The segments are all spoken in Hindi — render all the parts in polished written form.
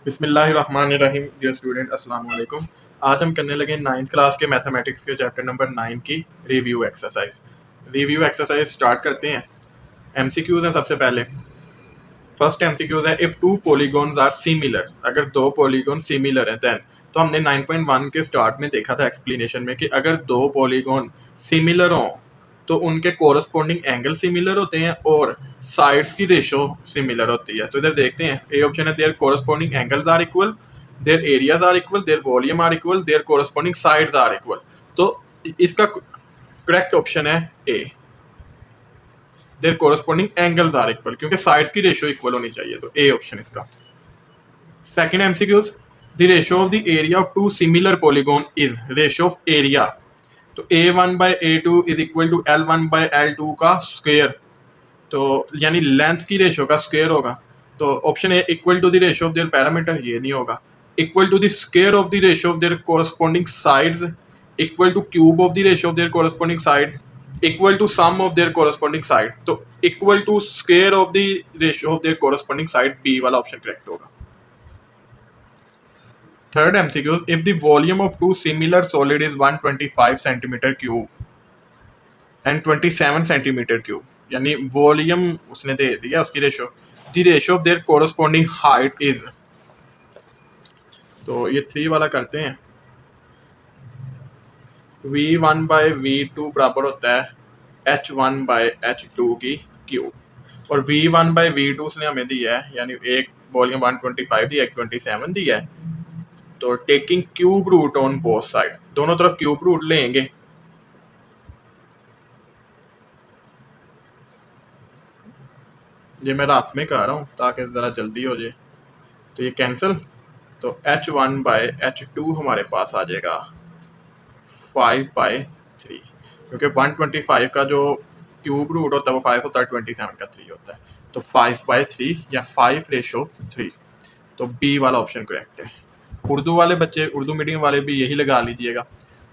बिस्मिल्लाहिर्रहमानिर्रहीम। डियर स्टूडेंट, अस्सलाम वालेकुम। आज हम करने लगे 9th क्लास के मैथमेटिक्स के चैप्टर नंबर 9 की review exercise. Review exercise start करते हैं। एमसीक्यूज हैं सबसे पहले। फर्स्ट एमसीक्यूज है, if two polygons are similar, अगर दो पॉलीगॉन सिमिलर हैं देन। तो हमने 9.1 के स्टार्ट में देखा था एक्सप्लेनेशन में कि अगर दो पॉलीगॉन सिमिलर हों तो उनके कोरस्पॉन्डिंग एंगल सिमिलर होते हैं और साइड्स की रेशो सिमिलर होती है। तो इधर देखते हैं, ए ऑप्शन है their corresponding angles are equal, their areas are equal, their volume are equal, their corresponding sides are equal. तो इसका करेक्ट ऑप्शन है A, their corresponding angles are equal, क्योंकि साइड्स की रेशो इक्वल होनी चाहिए। तो ए ऑप्शन इसका। Second MCQs, the ratio of the area of two similar polygon is, ratio of area. तो a1 by a2 is equal to l1 by l2 का स्क्वायर, तो यानी लेंथ की रेशो का स्क्वायर होगा। तो option A equal to the ratio of their perimeter, ये नहीं होगा। Equal to the square of the ratio of their corresponding sides, equal to cube of the ratio of their corresponding side, equal to sum of their corresponding side. तो equal to square of the ratio of their corresponding side, B वाला ऑप्शन करेक्ट होगा। Third MCQ, if the volume of two similar solid is 125 centimetre cube and 27 centimetre cube, यानी वॉल्यूम उसने दे दिया, उसकी ratio, the ratio of their corresponding height is. तो ये 3 वाला करते हैं। v1 बाई v2 बराबर होता है h1 बाई h2 की क्यूब, और v1 बाई v2 उसने हमें दिया है, यानी एक वॉल्यूम 125 दिया, एक 27 दिया है। तो taking cube root on both side, दोनों तरफ क्यूब रूट लेंगे। ये मैं रात में कर रहा हूँ ताकि ज़रा जल्दी हो जाए। तो ये कैंसिल, तो h1 बाई h2 हमारे पास आ जाएगा 5/3, क्योंकि 125 का जो क्यूब रूट होता है वो 5 होता है, 27 का 3 होता है। तो 5/3 या 5/3। तो बी वाला ऑप्शन करेक्ट है। उर्दू वाले बच्चे, उर्दू मीडियम वाले भी यही लगा लीजिएगा।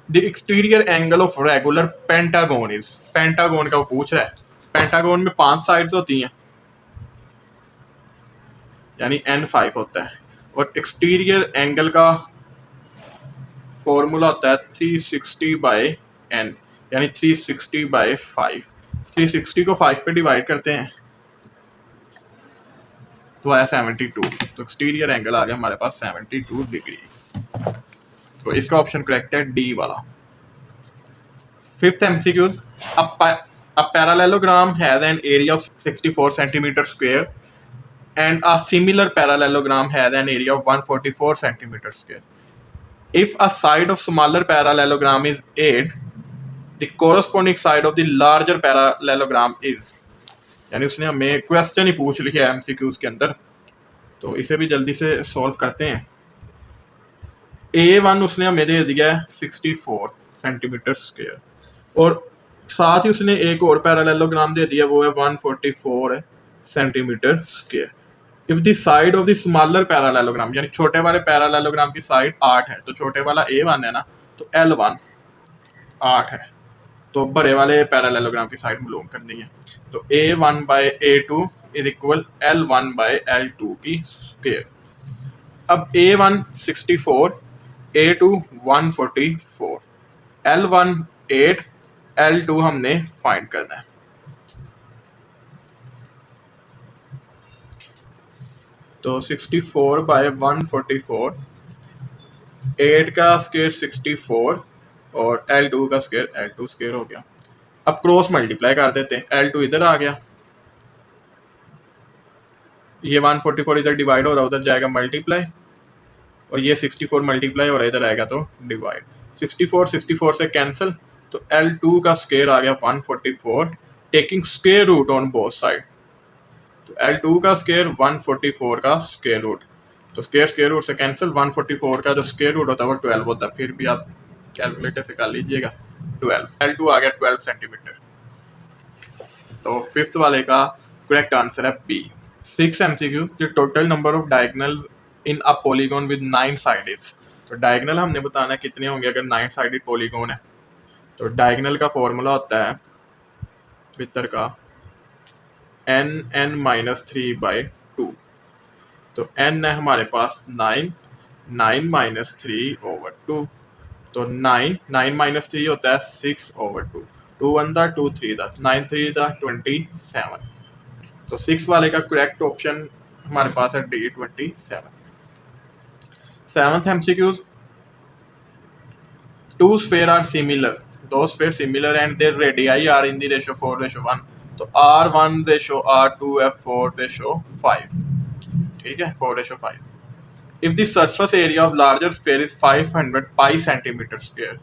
The exterior angle of regular pentagon is, pentagon का वो पूछ रहा है। पेंटागोन में 5 साइड्स होती हैं, यानी n5 होता है, और एक्सटीरियर एंगल का फॉर्मूला होता है 360 बाई n, यानी 360 बाई 5। 360 को 5 पे डिवाइड करते हैं तो आया 72। तो एक्सटीरियर एंगल आ गया हमारे पास 72 डिग्री। तो इसका ऑप्शन करेक्ट है डी वाला। Fifth MCQ, a parallelogram has an area of 64 centimeter square and a similar parallelogram has an area of 144 centimeter square. If a side of smaller parallelogram is 8, the corresponding side of the larger parallelogram is, यानी उसने हमें क्वेश्चन ही पूछ लिया है एमसीक्यूज के अंदर। तो इसे भी जल्दी से सॉल्व करते हैं। A1 उसने हमें दे दिया है 64 सेंटीमीटर स्क्वायर, और साथ ही उसने एक और पैरेललोग्राम दे दिया, वो है 144 centimetre square. If the side of the smaller parallelogram, यानी छोटे वाले पैरेललोग्राम की साइड 8 है, तो छोटे वाला A1 है ना, तो L1 8 है, तो बड़े वाले पैरेललोग्राम की साइड मालूम करनी है। तो A1 by A2 is equal L1 by L2 की स्क्वायर। अब A1 64, A2 144, L1 8, L2 हमने फाइंड करना है। तो 64 बाय 144, 8 का स्क्वायर 64 और L2 का स्क्वायर L2 स्क्वायर हो गया। अब क्रॉस मल्टीप्लाई कर देते हैं, L2 इधर आ गया, ये 144 इधर डिवाइड हो रहा है, उधर जाएगा मल्टीप्लाई, और ये 64 मल्टीप्लाई हो रहा है, इधर आएगा तो डिवाइड। 64 से कैंसिल, तो L2 का स्क्वायर आ गया 144, taking square root on both side. तो L2 का स्क्वायर 144 का स्क्वायर रूट, तो स्क्वायर रूट से कैंसिल, 144 का जो स्क्वायर रूट होता है वो 12 होता है, फिर भी आप कैलकुलेटर से कर लीजिएगा। 12, L2 आ गया 12 सेंटीमीटर। तो फिफ्थ वाले का करेक्ट आंसर है B. 6 MCQ, the total number of diagonals in a polygon with 9 sides. तो डायगोनल हमने बताना कितने होंगे अगर 9 साइडेड पॉलीगॉन है। तो डायगोनल का फॉर्मूला होता है भीतर का n n-3/2, तो n है हमारे पास 9, 9 माइनस 3/2, तो 9 माइनस 3 होता है 6/2, 2 1 दा 2 3 दा 9 3 दा 27, तो 6 वाले का करेक्ट ऑप्शन हमारे पास है D 27। Seventh MCQs, two sphere are similar, those spheres similar and their radii are in the ratio 4:1, तो R1 ratio R2 F4 ratio 5, ठीक है 4:5। if the surface area of larger sphere is 500 pi centimeter square,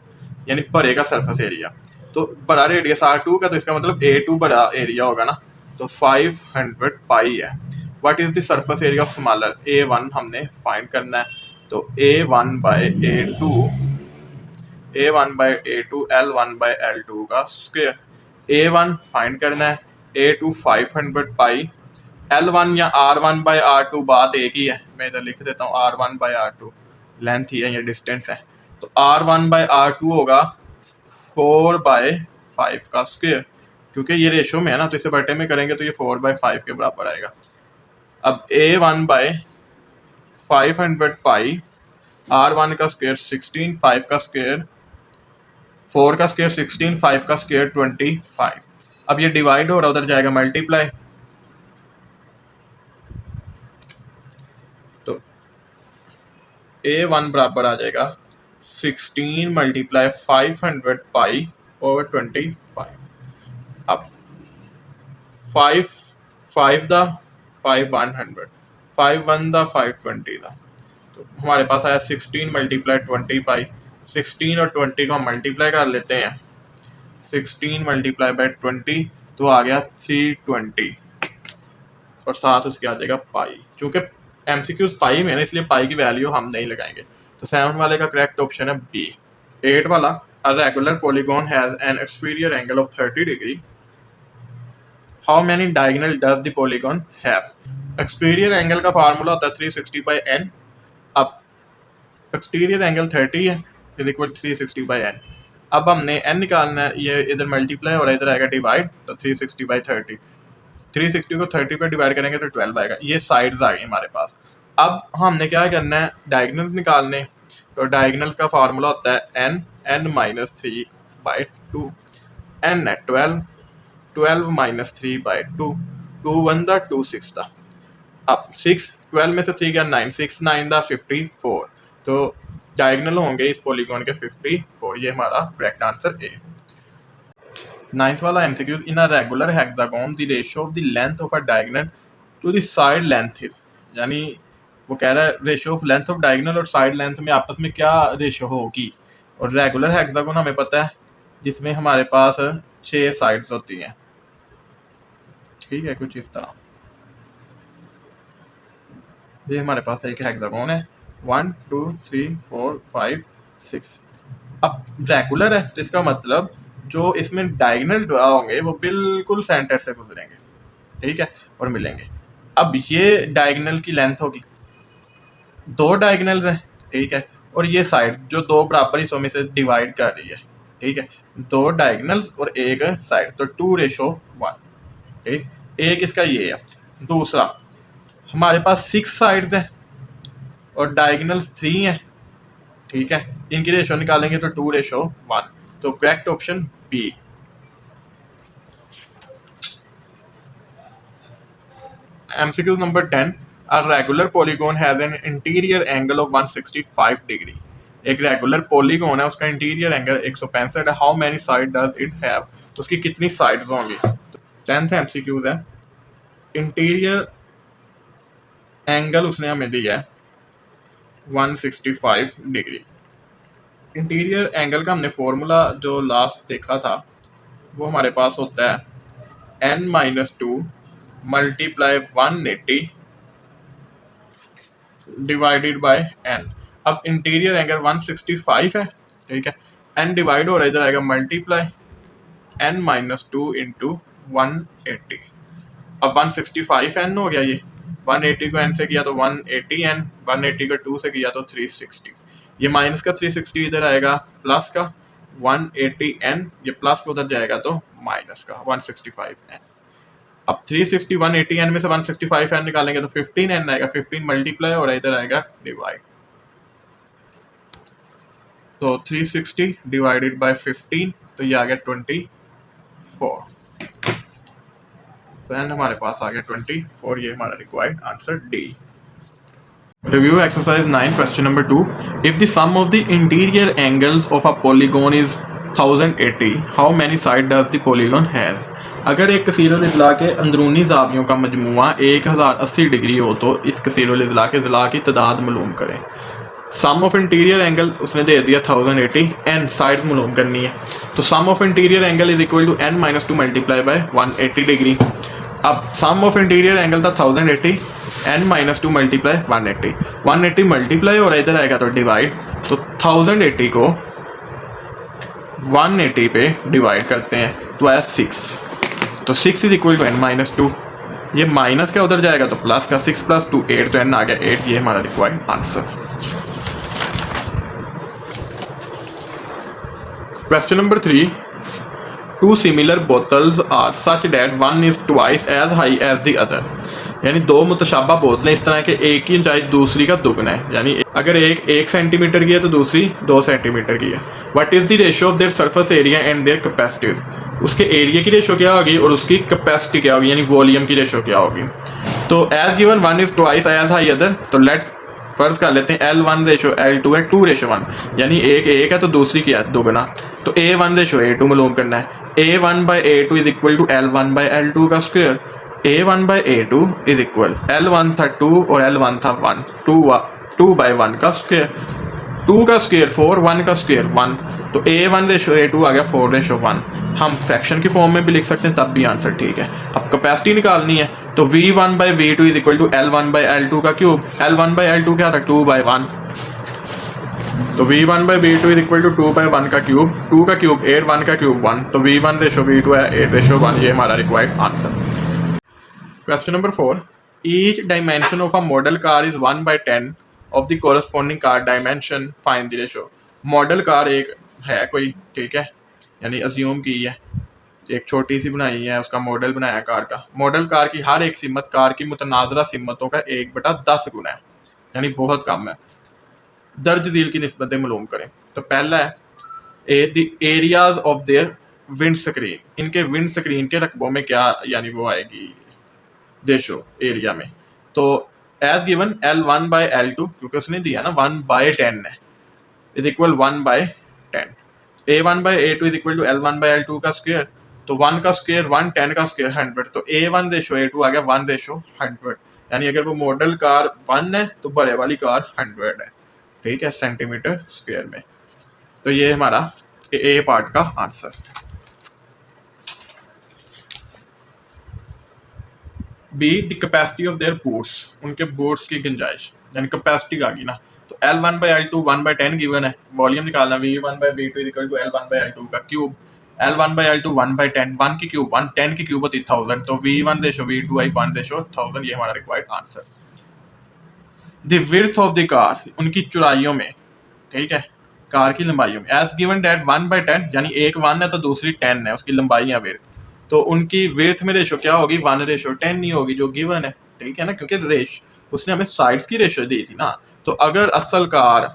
यानी बड़े का सरफेस एरिया, तो बड़ा रेडियस R2 का, तो इसका मतलब A2 बड़ा एरिया होगा ना, तो 500 पाई है। What is the surface area of smaller, A1 हमने फाइंड करना है, तो A1 bye A2, A1 bye A2 L1 bye L2 का स्क्वायर, A1 फाइंड करना है, A2 500 पाई, L1 या R1 बाय R2 बात एक ही है, मैं इधर लिख देता हूँ R1 बाय R2, लेंथ ही है, ये डिस्टेंस है, तो R1 बाय R2 होगा 4/5 का स्क्वायर, क्योंकि ये रेशो में है ना, तो इसे बटे में करेंगे तो ये 4/5 के बराबर आएगा। अब A1 बाय 500 पाई, R1 का स्क्वायर 16, 5 का स्क्वायर 4 का स्क्वायर 16, 5 का स्क्वायर 25। अब ये डिवाइड हो रहा, उधर जाएगा मल्टीप्लाई, तो A1 बराबर आ जाएगा 16 मल्टीप्लाई 500 पाई ओवर 25। अब 5 दा 5 100, 5 1 दा 520 दा, तो हमारे पास आया 16 मल्टीप्लाई 20 पाई, 16 और 20 को हम मल्टीप्लाई कर लेते हैं, 16 मल्टीप्लाई बाई 20 तो आ गया 320, और साथ उसके आ जाएगा पाई, चूंकि MCQs पाई में है ना, इसलिए पाई की वैल्यू हम नहीं लगाएंगे, तो 7 वाले का करेक्ट ऑप्शन है बी। 8 वाला, a regular polygon has an exterior angle of 30 degree, how many diagonal does the polygon have. Exterior angle का फार्मूला होता है 360/n, अब एक्सटीरियर एंगल 30 है इज इक्वल 360/n, अब हमने n निकालना है, ये इधर मल्टीप्लाई और इधर आएगा डिवाइड, तो 360/30, 360 को 30 पे डिवाइड करेंगे तो 12 आएगा, ये साइड्स आ गई हमारे पास। अब हमने क्या करना है, डायगोनल निकालने, तो डायगोनल का फार्मूला होता है n माइनस 3/2, n है 12, 12 माइनस 3/2, 2 1 दा 2 6 दा, अब 6, 12 में से 3 गया 9, 6 9 दा 54, तो डायगोनल होंगे इस पॉलीगॉन के 54, ये हमारा करेक्ट आंसर ए। 9th वाला MCQ, in a regular hexagon the ratio of the length of a diagonal to the side length is, यानी वो कह रहा है ratio of length of diagonal और साइड लेंथ में आपस में क्या रेशियो होगी, और रेगुलर हेक्सागोन हमें पता है जिसमें हमारे पास 6 साइड्स होती हैं, ठीक है, कुछ इस तरह, ये हमारे पास एक हेक्सागोन है 1 2 3 4 5 6। अब रेगुलर है तो इसका मतलब जो इसमें डायगोनल ड्रा होंगे वो बिल्कुल सेंटर से गुजरेंगे, ठीक है, और मिलेंगे। अब ये डायगोनल की लेंथ होगी, 2 डायगोनल्स हैं, ठीक है, और ये साइड जो 2 बराबर हिस्सों में से डिवाइड कर रही है, ठीक है, 2 डायगोनल्स और एक साइड, तो 2:1, ठीक, एक इसका ये है। दूसरा, हमारे पास 6 साइड्स हैं और डायगोनल्स 3 हैं, ठीक है, इनकी रेशो निकालेंगे तो 2:1, तो correct option B. MCQ number 10, a regular polygon has an interior angle of 165 degree, एक रेगुलर पॉलीगॉन है, उसका इंटीरियर एंगल 165 है, how many side does it have, उसकी कितनी साइड्स होंगी। 10th MCQ है, इंटीरियर एंगल उसने हमें दिया है 165 डिग्री, इंटीरियर एंगल का हमने फॉर्मूला जो लास्ट देखा था वो हमारे पास होता है n-2 multiply 180 divided by n। अब इंटीरियर एंगल 165 है, ठीक है, n डिवाइड हो रहा है, इधर आएगा मल्टीप्लाई n-2 इंटू 180, अब 165 n हो गया, ये 180 को n से किया तो 180 n, 180 को 2 से किया तो 360, ये माइनस का 360 इधर आएगा, प्लस का 180 n, ये प्लस को उधर जाएगा तो माइनस का 165 n। अब 360 180 एन में से 165 एन निकालेंगे तो 15 एन आएगा, 15 मल्टीप्लाई और इधर आएगा डिवाइड। तो 360 डिवाइडेड बाय 15 तो ये आ गया 24। तो एन हमारे पास आ गया 24, ये हमारा required answer D. Review exercise 9 question number 2. If the sum of the interior angles of a polygon is 1080, how many sides does the polygon has? अगर एक कसीरुल इज़ला के अंदरूनी ज़ावियों का मजमूआ 1080 डिग्री हो तो इस कसीरुल इज़ला की तादाद मालूम करें। सम ऑफ इंटीरियर एंगल उसने दे दिया 1080, एन साइड मालूम करनी है, तो sum of interior angle is equal to n - 2 multiply by 180 degree. अब सम ऑफ इंटीरियर एंगल था 1080, n - 2 मल्टीप्लाई 180, 180 मल्टीप्लाई और इधर आएगा तो डिवाइड। तो 1080 को 180 पे डिवाइड करते हैं तो आया 6, तो 6 इज इक्वल टू n - 2। ये माइनस का उधर जाएगा तो प्लस का, 6 + 2 8, तो n आ गया 8, ये हमारा required answer. Question number 3. Two similar bottles are such that one is twice as high as the other. यानी दो मुतशाबा बोतलें इस तरह के एक की ऊंचाई दूसरी का दुगना है, यानी अगर एक 1 सेंटीमीटर की है तो दूसरी 2 सेंटीमीटर की है। What is the ratio of their surface area and there capacities? उसके एरिया की रेशियो क्या होगी और उसकी कैपेसिटी क्या होगी, यानी वॉल्यूम की रेशियो क्या होगी। तो as given one is twice as high other, तो लेट फर्ज कर लेते हैं L1 रेशो L2 है 2:1, यानी एक है तो दूसरी क्या है दुगना। तो A1 रेशो A2 मालूम करना है। A1/A2 is equal to L1/L2 का square. A1/A2 is equal L1 था 2 और L1 था 1, 2/1 का स्क्वायर, 2 का स्क्वायर 4, 1 का स्क्वायर 1, तो A1 रेशो A2 आ गया 4:1। हम फ्रैक्शन की फॉर्म में भी लिख सकते हैं, तब भी आंसर ठीक है। अब कैपेसिटी निकालनी है तो V1/V2 is equal to L1/L2 का क्यूब। L1/L2 क्या था 2/1, तो V1/V2 इज इक्वल टू 2/1 का क्यूब, 2 का क्यूब 8, 1 का क्यूब 1, तो V1 रेशो V2 है 8:1, ये हमारा required answer. Question number 4. Each dimension of a model car is 1/10 of the corresponding car dimension, find the ratio. Model car एक है कोई, ठीक है, यानी अज्यूम की है, एक छोटी सी बनाई है, उसका मॉडल बनाया कार का। मॉडल कार की हर एक सिमत कार की मुतनाज़रा सिमतों का 1/10 गुना है, यानी बहुत कम है। दर्ज झील की निस्बतें मालूम करें। तो पहला है the areas of their wind screen, इनके विंड स्क्रीन के रकबों में क्या यानी वो आएगी रेशो एरिया में। तो एज गिवन L1/L2, क्योंकि उसने दिया ना 1/10 है, is equal 1/10। A1/A2 is equal to L1/L2 का स्क्वायर, तो 1 का स्क्वायर 1, 10 का स्क्वायर 100, तो A1 रेशो A2 आ गया 1:100, यानी अगर वो मॉडल कार 1 है तो बड़े वाली कार 100 है, ठीक है, सेंटीमीटर स्क्वायर में। तो ये हमारा ए पार्ट का answer. Be the capacity of there boots, उनके बूट्स की गुंजाइश, यानी कैपेसिटी आ गई ना। तो L1/L2 1/10 गिवन है, वॉल्यूम निकालना V1/V2 इक्वल टू L1/L2 का क्यूब, L1/L2 1/10, 1 की क्यूब 1, 10 की क्यूब होती 1000, तो V1 रेशो V2 आई 1:1000, ये हमारा required answer. The width of the car, उनकी चौड़ाइयों में, ठीक है, कार की लंबाइयों में, एज गिवन डेट 1/10, यानी एक 1 है तो दूसरी 10 है, उसकी लंबाई है विड्थ, तो उनकी विड्थ में रेशो क्या होगी 1:10 नहीं होगी जो गिवन है, ठीक है ना, क्योंकि रेश उसने हमें साइड्स की रेशो दी थी ना। तो अगर असल कार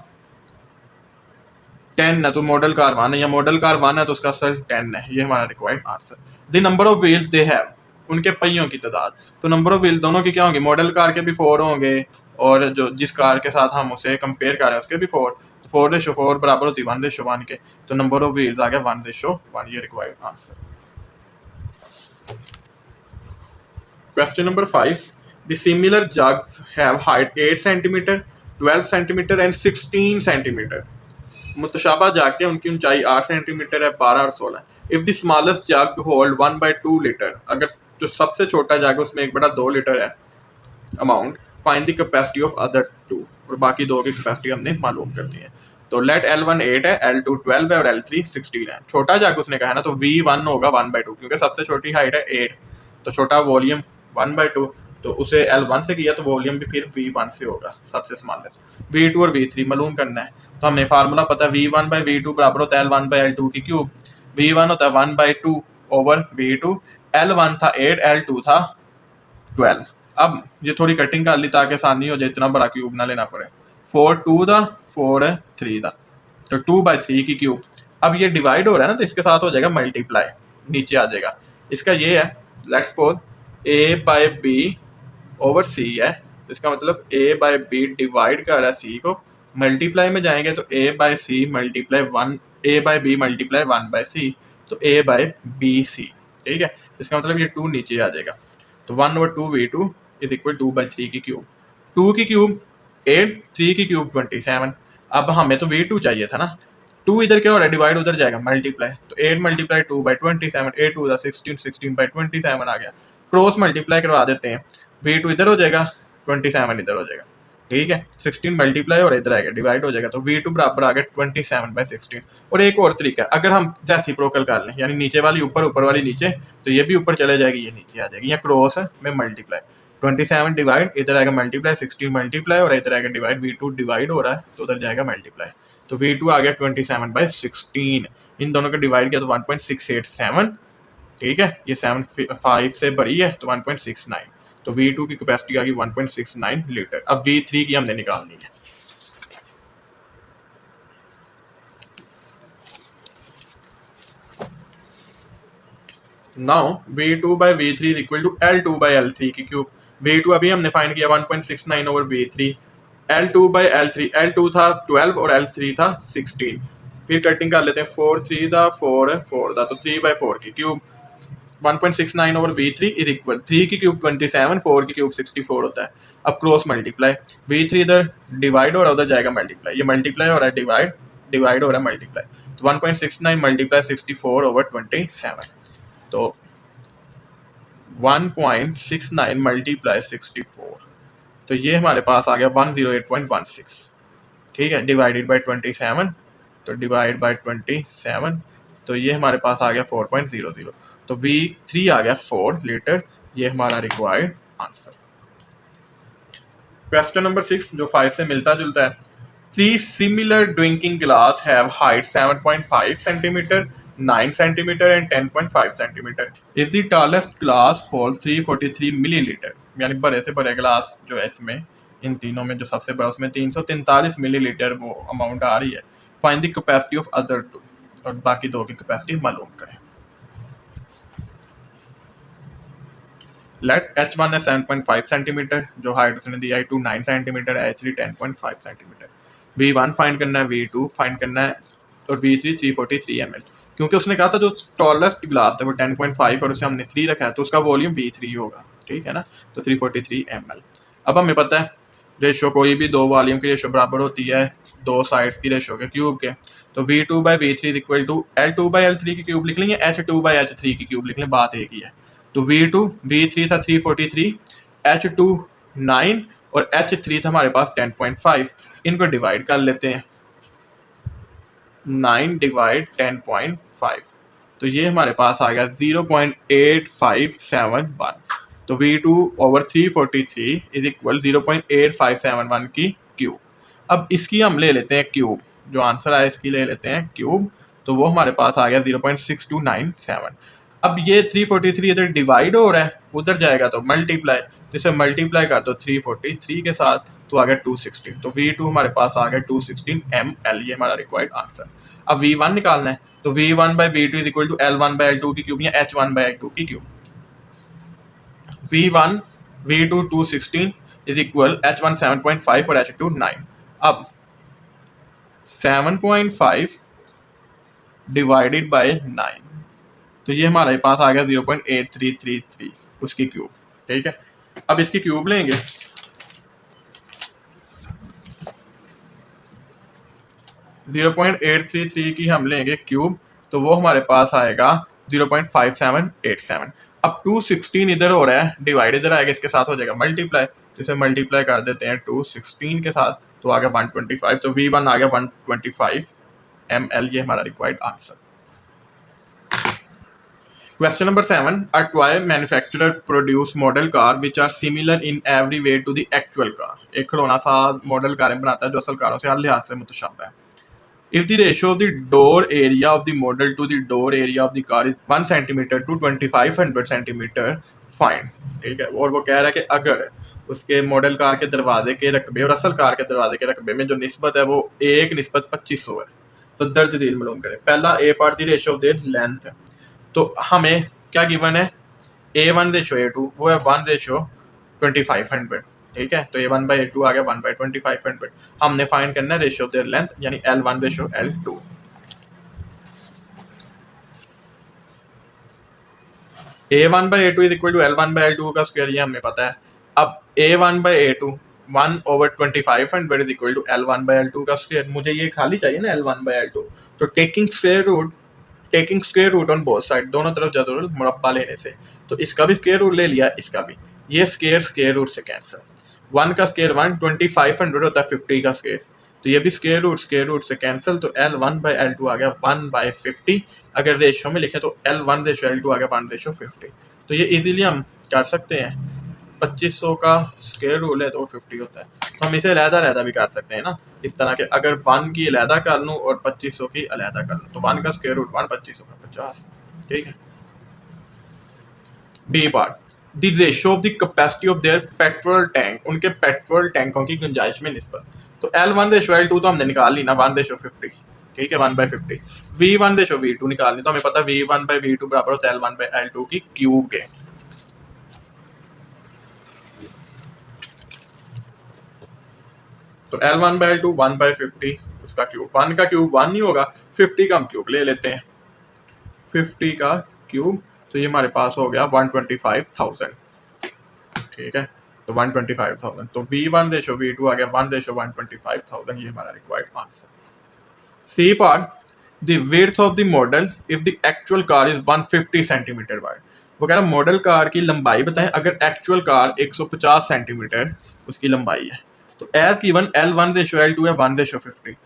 10 है तो मॉडल कार 1 है, या मॉडल कार 1 है तो उसका असल 10 है, ये हमारा required answer. The number of wheels they have, उनके पहियों की तादाद, तो नंबर ऑफ व्हील दोनों की क्या होंगे, मॉडल कार के भी 4 होंगे और जो जिस कार के साथ हम उसे कंपेयर कर रहे हैं उसके भी 4, तो 4:4 बराबर होती 1:1 के, तो नंबर ऑफ व्हील्स आ गया 1:1, ये required answer. Question number 5. The similar jugs have height 8 centimetre, 12 centimetre and 16 centimetre. मुतशाबा जग के उनकी ऊंचाई 8 सेंटीमीटर है, 12 और 16। If the smallest jug hold 1/2 litre, अगर जो सबसे छोटा जग उसमें 1/2 लीटर है amount, find the capacity of other 2, और बाकी दो की कैपेसिटी हमने मालूम कर दी है। तो लेट L1 8 है, L2 12 है और L3 16 है। छोटा जग उसने कहा ना, तो V1 होगा 1/2, क्योंकि सबसे छोटी हाइट है 8, तो छोटा वॉल्यूम 1/2, तो उसे L1 से किया तो वॉल्यूम भी फिर V1 से होगा, सबसे स्मॉलेस्ट। V2 और V3 मालूम करना है, तो हमें फार्मूला पता है V1/V2 बराबर होता है L1/L2 की क्यूब। V1 होता है 1/2 ओवर V2, L1 था 8, L2 था 12। अब ये थोड़ी कटिंग कर ली ताकि आसानी हो जाए, इतना बड़ा क्यूब ना लेना पड़े। 4 2 था, 4 3 था, तो 2/3 की क्यूब। अब ये डिवाइड हो रहा है ना, तो इसके साथ हो जाएगा मल्टीप्लाई, नीचे आ जाएगा। इसका ये है, लेट्स सपोज A/B/C है, इसका मतलब A/B डिवाइड कर रहा है C को, मल्टीप्लाई में जाएंगे तो A/C multiply 1, A/B multiply 1/C, तो A/BC। ठीक है, इसका मतलब ये 2 नीचे आ जाएगा, तो 1/2V2 इज इक्वल 2/3 की क्यूब। 2 की क्यूब 8, 3 की क्यूब 27। अब हमें तो V2 चाहिए था ना, 2 इधर क्या हो रहा है, डिवाइड उधर जाएगा मल्टीप्लाई, तो 8 मल्टीप्लाई 2/27, 8 2 16, 16/27 आ गया। क्रॉस मल्टीप्लाई करवा देते हैं, V2 इधर हो जाएगा, 27 इधर हो जाएगा। ठीक है, 16 मल्टीप्लाई और इधर आएगा, डिवाइड हो जाएगा, तो V2 बराबर आ गया 27/16। और एक और तरीका, अगर हम रेसिप्रोकल कर लें, यानी नीचे वाली ऊपर, ऊपर वाली नीचे, तो ये भी ऊपर चले जाएगी, ये नीचे आ जाएगी, या क्रॉस में मल्टीप्लाई, 27 डिवाइड, इधर आएगा मल्टीप्लाई, 16 मल्टीप्लाई और इधर आएगा डिवाइड, V2 डिवाइड हो रहा है तो उधर जाएगा मल्टीप्लाई, तो V2 आ गया 27/16। इन दोनों को डिवाइड किया तो 1.687। ठीक है, ये 7 5 से बड़ी है तो 1.69, तो V2 की कैपेसिटी आ गई 1.69 लीटर। अब V3 की हमने निकालनी है। Now V2/V3 is equal to L2/L3 की क्यूब। V2 अभी हमने फाइंड किया 1.69 ओवर V3, L2/L3, L2 था 12 और L3 था 16। फिर कटिंग कर लेते हैं, 4 3 था, 4 4 था, तो 3/4 की cube. 1.69 over V3 is equal, 3 की क्यूब 27, 4 की क्यूब 64 होता है। अब क्रॉस मल्टीप्लाई, V3 इधर डिवाइड हो रहा है, उधर जाएगा मल्टीप्लाई, ये मल्टीप्लाई हो रहा है, डिवाइड डिवाइड हो रहा है मल्टीप्लाई, तो 1.69 मल्टीप्लाई 64 ओवर 27, तो 1.69 मल्टीप्लाई 64, तो ये हमारे पास आ गया 108.16। ठीक है, डिवाइडेड बाय 27, तो डिवाइड बाय 27, तो ये हमारे पास आ गया 4.00, तो V3 आ गया 4 लीटर। ये हमारा रिक्वायर्ड आंसर। क्वेश्चन नंबर 6 जो 5 से मिलता जुलता है, 3 similar drinking glass have height 7.5 centimeter, 9 centimeter and 10.5 centimeter. If the tallest glass holds 343 milliliter, यानी बड़े से बड़े ग्लास जो है इसमें, इन तीनों में जो सबसे बड़ा उसमें 343 मिलीलीटर वो अमाउंट आ रही है, find the capacity of other two, और बाकी दो की कैपेसिटी मालूम करें। लेट H1 है 7.5 सेंटीमीटर, जो हाइट उसने दी I2 9 centimetre, H3 10.5 centimetre. V1 find करना है, V2 फाइंड करना है, और V3 343 ml। क्योंकि उसने कहा था जो टॉलेस्ट ग्लास था वो 10.5 और उसे हमने 3 रखा है, तो उसका वॉल्यूम V3 होगा। ठीक है ना, तो 343 ml। अब हमें पता है रेशो, कोई भी दो वॉल्यूम की रेशो बराबर होती है दो साइड्स की रेशो के क्यूब के, तो V2/V3 is equal to L2/L3 की क्यूब लिख लेंगे, H2/H3 की क्यूब लिख लें, बात एक ही है। तो V2 V3 था 343, H2 9 और H3 था हमारे पास 10.5। इनको डिवाइड कर लेते हैं, 9 डिवाइड 10.5, तो ये हमारे पास आ गया 0.8571। तो V2 ओवर 343 इज इक्वल 0.8571 की क्यूब। अब इसकी हम ले लेते हैं क्यूब, जो आंसर आया इसकी ले लेते हैं क्यूब, तो वो हमारे पास आ गया 0.6297। अब ये 343 इधर डिवाइड हो रहा है, उधर जाएगा तो मल्टीप्लाई, तो इसे मल्टीप्लाई कर दो 343 के साथ, तो आ गया 216, तो V2 हमारे पास आ गया 216 ml। ये हमारा रिक्वायर्ड आंसर। अब V1 निकालना है, तो V1/V2 is equal to L1/L2 की क्यूब या H1/H2 की cube. V1 V2 216 is equal H1 7.5 और H2 9। अब 7.5 डिवाइडेड बाय 9, तो ये हमारे पास आ गया 0.8333 उसकी क्यूब। ठीक है, अब इसकी क्यूब लेंगे, .8333 की हम लेंगे क्यूब, तो वो हमारे पास आएगा 0.5787। अब 216 इधर हो रहा है, डिवाइड इधर आएगा, इसके साथ हो जाएगा मल्टीप्लाई, तो इसे मल्टीप्लाई कर देते हैं 216 के साथ, तो आ गया 125, तो V1 आ गया 125 ml। ये हमारा required answer. Question number 7. A toy manufacturer produce model car which are similar in every way to the actual car. एक खिलौना सा मॉडल कारें बनाता है जो असल कारों से हर लिहाज से मुतशाबह है। If the ratio of the door area of the model to the door area of the car is 1 centimeter to 2500 centimeter, fine. ठीक है, और वो कह रहा है कि अगर उसके मॉडल कार के दरवाजे के रकबे और असल कार के दरवाजे के रकबे में जो निस्बत है वो 1:2500 है, तो दर्ज झील मालूम करें। पहला A part the ratio of their length, तो हमें क्या गिवन है, A1:A2 वो है 1:2500। ठीक है, तो A1/A2 आ गया 1/2500। हमने फाइंड करना है रेशियो ऑफ देयर लेंथ, यानी L1:L2। A1/A2 is equal to L1/L2 का स्क्वायर, ये हमें पता है। अब A1/A2 1/2500 is equal to L1/L2 का स्क्वायर, मुझे ये खाली चाहिए ना L1/L2, तो taking square root on both side, दोनों तरफ जरूर मुरब्बा लेने से, तो इसका भी स्क्वायर रूट ले लिया, इसका भी, ये स्क्वायर रूट से कैंसिल। 1 का स्क्वायर 1, 2500 होता है 50 का स्क्वायर, तो ये भी स्क्वायर रूट से कैंसिल, तो L1/L2 आ गया 1/50। अगर रेशियो में लिखे तो L1:L2 आ गया 1:50। तो ये इजीली हम कर सकते हैं, 2500 का स्क्वायर रूट है तो 50 होता है, तो हम इसे अलहदा भी कर सकते हैं ना, इस तरह के। अगर 1 की अलहदा कर लूँ और 2500 की अलहदा कर लूँ, तो 1 का स्क्वायर रूट 1, 2500 का 50। ठीक है। B part, the ratio of the capacity of their petrol tank, उनके पेट्रोल टैंकों की गुंजाइश में निस्बत। तो L1:L2 तो हमने निकाल ली ना 1:50। ठीक है, 1/50। V1:V2 निकालनी, तो हमें पता है V1/V2 बराबर होता है L1/L2 की क्यूब के। तो L1/L2 1/50, उसका क्यूब, 1 का क्यूब 1 नहीं होगा, 50 का हम क्यूब ले लेते हैं, 50 का क्यूब, तो ये हमारे पास हो गया 125,000। ठीक है, तो 125,000, तो V1:V2 आ गया 1:125,000, ये हमारा required answer. C part, the width of the model if the actual car is 150 centimetre wide. वो कह रहा है मॉडल कार की लंबाई बताएं अगर एक्चुअल कार 150 सेंटीमीटर उसकी लंबाई है, तो एज गिवन L1:L2 है 1:50,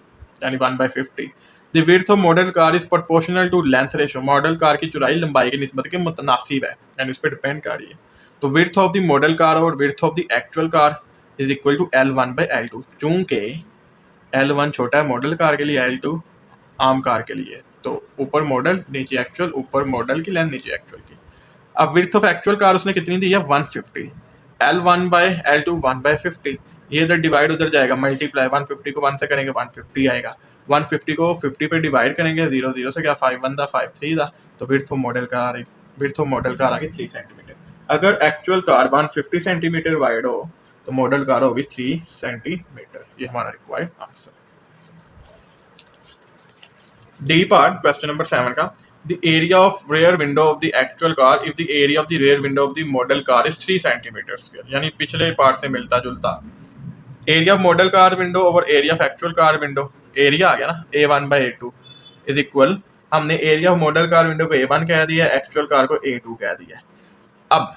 यानी 1/50। The width of model car is proportional to length ratio, model car की चौड़ाई लंबाई की निस्बत के मुतनासिब है, यानी उस पर डिपेंड कर रही है। तो width of the model car और width of the actual car is equal to L1/L2, चूंकि L1 छोटा है मॉडल कार के लिए, L2 आम कार के लिए, तो ऊपर मॉडल नीचे एक्चुअल, ऊपर मॉडल की लेंथ नीचे एक्चुअल की। अब विड्थ ऑफ एक्चुअल कार उसने कितनी दी है 150, L1/L2 1/50, ये इधर डिवाइड उधर जाएगा, मल्टीप्लाई 150 को 1 से करेंगे 150 आएगा, 150 को 50 पे डिवाइड करेंगे, 0 0 से क्या 5 1 5 3 था, तो विड्थ ऑफ मॉडल कार आ गई 3 सेंटीमीटर। अगर एक्चुअल कार 150 सेंटीमीटर वाइड हो तो मॉडल कार होगी 3 सेंटीमीटर, ये हमारा required answer. D part, question number 7 का, the area of rear window of the actual car if the area of the rear window of the model car is 3 centimeter square, यानी पिछले पार्ट से मिलता जुलता। Area of model car window over area of actual car window, area आ गया ना A1/A2 इज इक्वल, हमने area of model car window को A1 कह दिया, एक्चुअल कार को A2 कह दिया। अब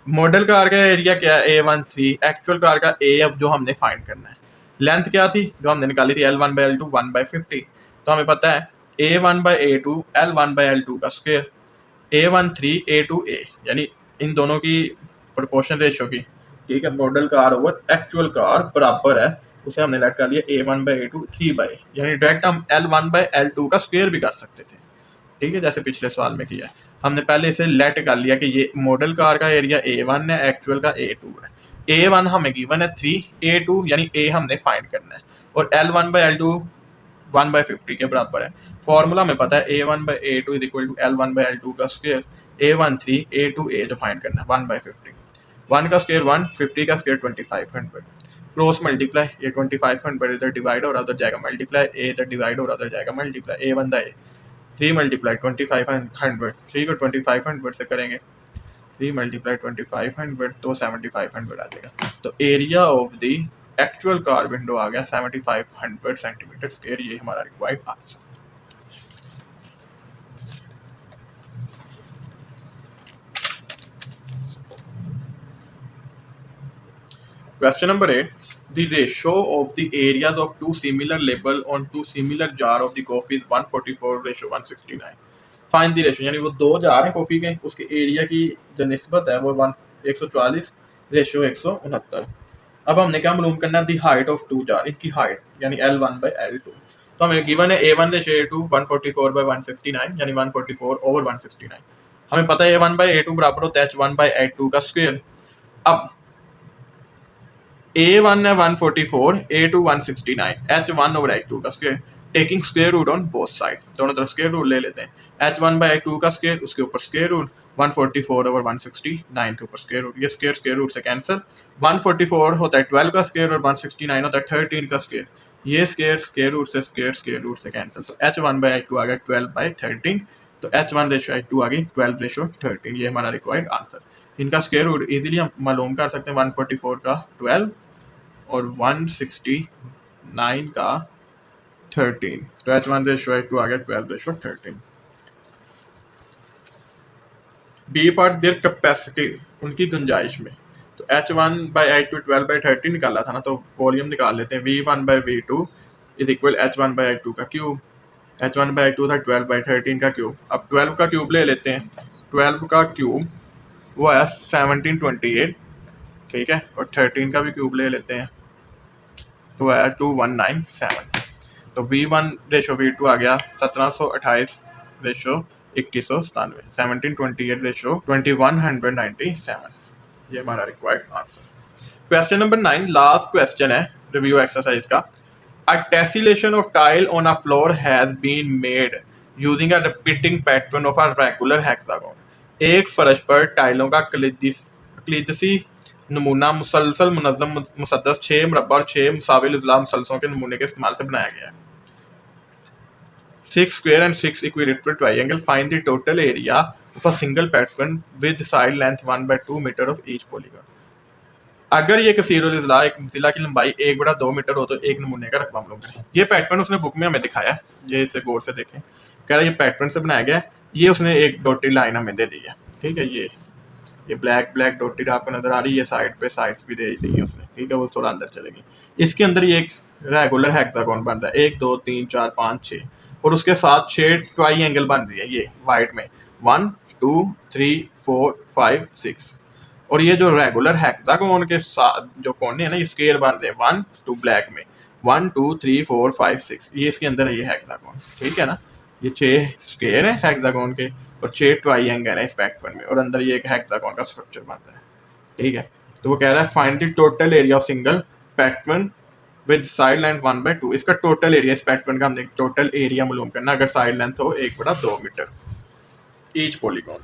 मॉडल कार का एरिया क्या है A1 3, एक्चुअल कार का A अब जो हमने फाइंड करना है। लेंथ क्या थी जो हमने निकाली थी L1/L2 1/50, तो हमें पता है A1/A2 L1/L2 का स्क्वायर, A1 3 A2 A, यानी इन दोनों की प्रोपोर्शन रेशियो की। ठीक है, model car over actual car बराबर है, उसे हमने लेट कर लिया A1/A2 3/, यानी डायरेक्ट हम L1/L2 का स्क्वायर भी कर सकते थे। ठीक है, जैसे पिछले सवाल में किया, हमने पहले इसे लेट कर लिया कि ये मॉडल कार का एरिया A1 है, एक्चुअल का A2 है। A1 हमें गिवन है 3, A2 यानी A हमने फाइंड करना है, और L1/L2 1/50 के बराबर है। फॉर्मूला में पता है A1/A2 is equal to L1/L2 का स्क्वायर, A1 3 A2 A जो फाइंड करना है 1/50, 1 का स्क्वायर 1, 50 का स्क्वायर 2500, क्रॉस मल्टीप्लाई, ये 2500 इधर डिवाइड और उधर जाएगा मल्टीप्लाई, A इधर डिवाइड और उधर जाएगा मल्टीप्लाई, A1 A 3 मल्टीप्लाई 2500, 3 को 2500 से करेंगे, 3 मल्टीप्लाई 2500 तो 7500 आ जाएगा। तो area of the actual car window आ गया 7500 सेंटीमीटर स्क्वायर, ये हमारा required answer. Question number 8. The ratio of the areas of two similar label on two similar jar of the coffee is 144:169. Find the ratio, यानी वो दो जार हैं कॉफी के, उसके एरिया की जो निस्बत है वो 140 रेशियो 169। अब हमने क्या मालूम करना है, the height of two jar, इनकी हाइट यानी L1/L2। तो हमें गिवन है A1 रेशो A2 144/169 यानी 144/169। हमें पता है A1 बाई A2 बराबर होता है H1 बाई H2 का स्क्वायर। अब A1 है 144, A2 169, H1 ओवर H2 का square, taking square root on both side, दोनों तरफ स्क्वायर रूट ले लेते हैं। H1 बाई H2 का स्क्वायर, उसके ऊपर स्क्वायर रूट, 144 ओवर 169 के ऊपर स्क्वायर रूट, ये स्क्वायर स्क्वायर रूट से कैंसिल। 144 होता है 12 का स्क्वायर और 169 होता है 13 का स्क्वायर, ये स्क्वायर स्क्वायर रूट से कैंसिल। तो H1 बाई H2 आ गया 12/13, तो H1 रेशो H2 आ गई 12/13, ये हमारा रिक्वायर्ड आंसर। इनका स्क्वायर रूट इजीली हम मालूम कर सकते हैं, 144 का 12 और 169 का 13, तो H1 रेशो H2 आ गया 12/13। बी पार्ट देयर कैपेसिटी, उनकी गुंजाइश में, तो H1 बाई H2 12/13 निकाला था ना, तो वॉल्यूम निकाल लेते हैं। V1 by V2 is equal H1 by H2 का क्यूब, H1 बाई H2 था 12/13 का क्यूब। अब 12 का क्यूब ले लेते हैं, 12 का क्यूब वो है 1728, ठीक है, और 13 का भी क्यूब ले लेते हैं, तो है 2197। तो V1 रेशो V2 आ गया 1728 रेशो 2197, 1728 रेशो 2197, ये हमारा required answer. Question number 9 last question है रिव्यू एक्सरसाइज का। A tessellation of tile on a floor has been made using a repeating pattern of a regular hexagon. एक फर्श पर टाइलों का क्लिदसी नमूना मुसलसल मुनज़्ज़म मुसद्दस 6 मुरब्बा और 6 मुसाविल इज़्ला मुसलसलों के नमूने के इस्तेमाल से बनाया गया है। 6 square and 6 equilateral triangle, find the total area of a single pattern with side length 1/2 meter of each polygon। अगर ये कसीरुल इज़्ला एक जिला की लंबाई 1/2 मीटर हो तो एक नमूने का रकबा मालूम करें। ये पैटर्न उसने बुक में हमें दिखाया है, ये इसे गौर से देखें, कह रहा है ये पैटर्न से बनाया गया है, ये उसने एक डॉटेड लाइन हमें दे दी है, ठीक है। ये ब्लैक ब्लैक डॉटेड आपको नजर आ रही है, साइड पे साइड्स भी दे दी है उसने, ठीक है, वो थोड़ा अंदर चलेगी। इसके अंदर ये एक रेगुलर हेक्सागोन बन रहा है, 1 2 3 4 5 6, और उसके साथ 6 ट्राइंगल बन रही है ये वाइट में, 1 2 3 4 5 6, और ये जो रेगुलर हेक्सागोन के साथ जो कोने हैं ना, ये स्क्वायर बन रहे हैं 1 2 ब्लैक में 1 2 3 4 5 6, ये इसके अंदर है ये हेक्सागोन, ठीक है ना। ये 6 स्क्वायर है हेक्सागोन के और 6 ट्राइंगल है इस पैटर्न में, और अंदर ये एक हेक्सागोन का स्ट्रक्चर बन रहा है, ठीक है। तो वो कह रहा है find the total area of single pattern with side length 1/2। इसका टोटल एरिया, इस पैटर्न का हमने टोटल एरिया मालूम करना, अगर साइड लेंथ हो 1/2 मीटर ईच पॉलीगॉन।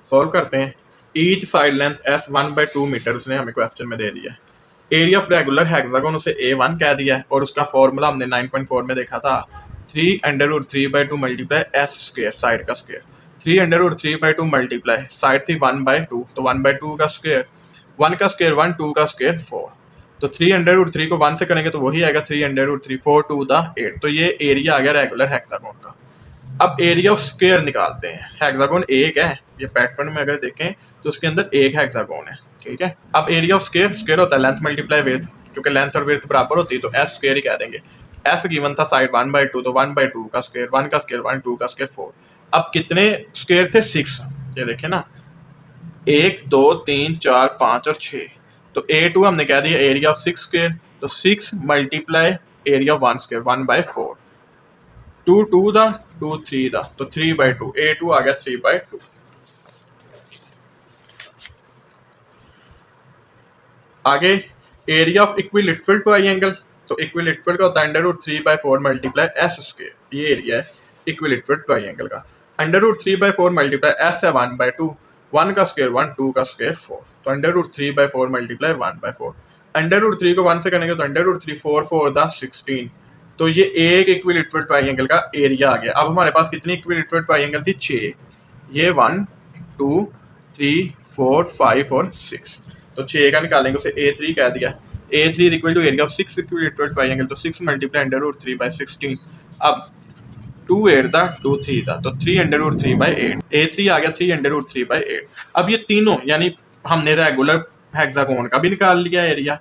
सॉल्व करते हैं। Each side length S 1/2 metre उसने हमें क्वेश्चन में दे दिया है। एरिया ऑफ रेगुलर हेक्सागोन उसे A1 कह दिया है, और उसका फॉर्मूला हमने 9.4 में देखा था, 3√3/2 मल्टीप्लाई S स्क्वायर, साइड का स्क्वायर, 3√3/2 मल्टीप्लाई साइड थी 1/2, तो 1/2 का स्क्वायर, 1 का स्क्वायर 1, 2 का स्क्वायर 4, तो 3√3 को 1 से करेंगे तो वही आएगा 3√3, 4 2 द 8, तो ये एरिया आ गया रेगुलर हेक्सागोन का। अब एरिया ऑफ स्क्वायर निकालते हैं। हेक्सागोन एक है, ये पैटर्न में अगर देखें तो उसके अंदर एक हेक्सागोन है, ठीक है। अब एरिया ऑफ स्क्वायर, स्क्वायर होता है लेंथ मल्टीप्लाई विड्थ, क्योंकि लेंथ और विड्थ बराबर होती है तो एस स्क्वायर ही कह देंगे। एस गिवन था साइड 1/2, तो 1/2 का स्क्वायर, 1 का स्क्वायर 1, 2 का स्क्वायर 4। अब कितने स्क्वायर थे? 6, ये देखें ना, 1 2 3 4 5 और 6, तो A2 हमने कह दिया एरिया ऑफ 6 स्क्वायर, तो 6 मल्टीप्लाई एरिया 1 स्क्वायर 1/4, 2 2 दा 2 3 दा, तो 3/2, A2 आ गया 3/2। आगे एरिया ऑफ इक्विलेटरल ट्राइंगल, तो इक्विलेटरल का होता है √3/4 मल्टीप्लाई S स्क्वायर, ये एरिया है इक्विलेटरल ट्राइंगल का। √3/4 मल्टीप्लाई S है 1/2, 1 का स्क्वायर 1, 2 का स्क्वायर 4, तो √3/4 मल्टीप्लाई 1/4, √3 को 1 से करेंगे तो √3 4 4 दा 16, तो ये एक इक्विलेटरल ट्राइंगल का एरिया आ गया। अब हमारे पास कितनी इक्विलेटरल ट्राइंगल थी? 6, ये 1 2 3 4 5 और 6, तो 6 का निकालेंगे, उसे A3 कह दिया। A3 is equal to area of 6 equilateral triangle, तो 6 मल्टीप्लाई √3/16, अब 2 8 दा 2 3 दा, तो 3√3/8, A3 आ गया 3√3/8। अब ये तीनों, यानी हमने रेगुलर हेक्सागोन का भी निकाल लिया एरिया,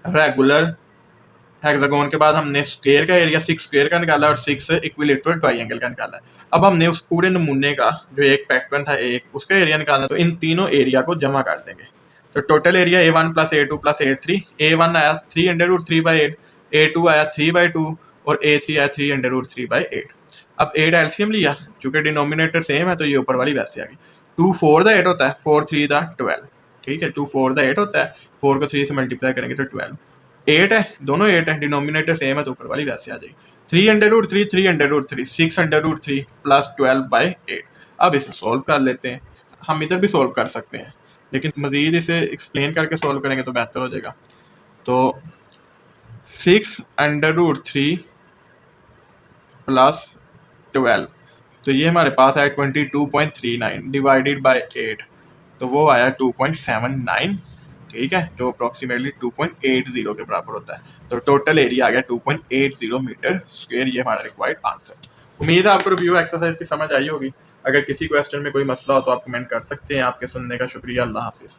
रेगुलर हेक्सागोन के बाद हमने स्क्वायर का एरिया 6 स्क्वायर का निकाला और 6 इक्विलेटरल ट्राइंगल का निकाला। अब हमने उस पूरे नमूने का जो एक पैटर्न था एक, उसका एरिया निकालना, तो इन तीनों एरिया को जमा कर देंगे। तो total area A1 plus A2 plus A3, A1 आया 3√3/8, A2 आया 3/2 और A3 आया 3√3/8। अब 8 एलसीएम लिया, क्योंकि डिनोमिनेटर सेम है तो ये ऊपर वाली वैसे आ गई। 2 4 द 8 होता है, 4 3 द 12, ठीक है। 2 4 द 8 होता है, 4 को 3 से मल्टीप्लाई करेंगे तो 12। 8 है, दोनों 8 है, डिनोमिनेटर सेम है तो ऊपर वाली वैसे आ जाएगी। 3√3 3√3 6√3 प्लस 12/8। अब इसे सॉल्व कर लेते हैं। हम इधर भी सॉल्व कर सकते हैं, लेकिन मजीद इसे एक्सप्लेन करके सॉल्व करेंगे तो बेहतर हो जाएगा। तो 6√3 प्लस 12, तो ये हमारे पास आया 22.39 डिवाइडेड बाय 8, तो वो आया 2.79, ठीक है, जो अप्रोक्सीमेटली 2.80 के बराबर होता है। तो टोटल एरिया आ गया 2.80 मीटर स्क्वायर, ये हमारा रिक्वायर्ड आंसर। उम्मीद है आपको रिव्यू एक्सरसाइज की समझ आई होगी। अगर किसी क्वेश्चन में कोई मसला हो तो आप कमेंट कर सकते हैं। आपके सुनने का शुक्रिया। अल्लाह हाफिज़।